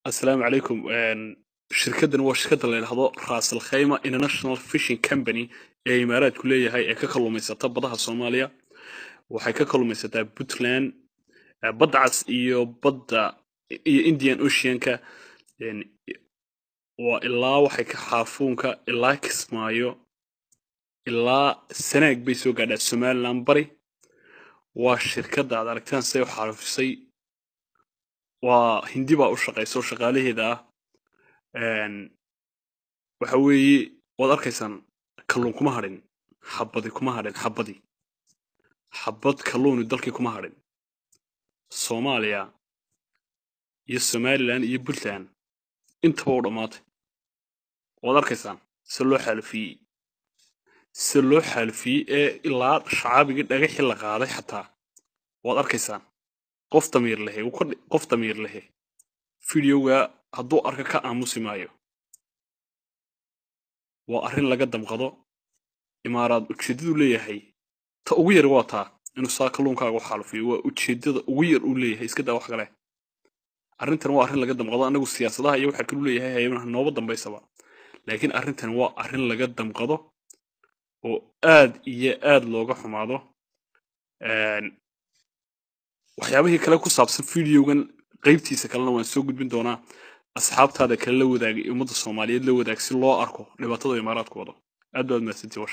السلام عليكم شركتنا waa shirkada la yiraahdo Ras Al Khaimah International Fishing Company ee Imaaraad ku leeyahay ee ka kalluumaysata badaha Soomaaliya waxay ka kalluumaysataa Puntland badda cas iyo badda iyo Indian Ocean-ka waa ilaa waxay ka xaafuunka ilaa Kismaayo ilaa Sanaag bay soo gaadhaa Somaliland bari waa shirkada aad aragtaan say u xarfisay waa hindi baa u shaqeyso shaqaalaheeda waxa weeye wad arkaysan kalluun kuma hadhin xabad kalluun dalkii kuma hadhin Soomaaliya iyo Somaliland iyo Puntland intaba u dhamaatay wad arkaysan si loo xalfiyey ee ilaa shacabigii dhagaxii la qaaday xataa wad arkaysan qof damiir leh fiidiyowga hadduu arka ka aamusi maayo waa arrin laga damqado imaaraad ujeedadu leeyahay ta ugu yar waa taa inuu saa kalluunkaaga u xalfiyo waa ujeedada ugu yar uu leeyahay iska daa wax kale arrintan waa arrin laga damqado anagu siyaasadaha iyo waxa kale leeyahay hay'adaha nooba dambeysaba laakiin arrintan waa arrin laga damqado oo aad iyo aad looga xumaado waxyaabihii kale ku saabsan fiidiyowgan qaybtiisa kalena waan soo gudbin doonaa asxaabtaada kale la wadaagay ummadda Soomaaliyeed la wadaag si loo arko dhibaatada imaaraadkooda aad baad mahadsantihiin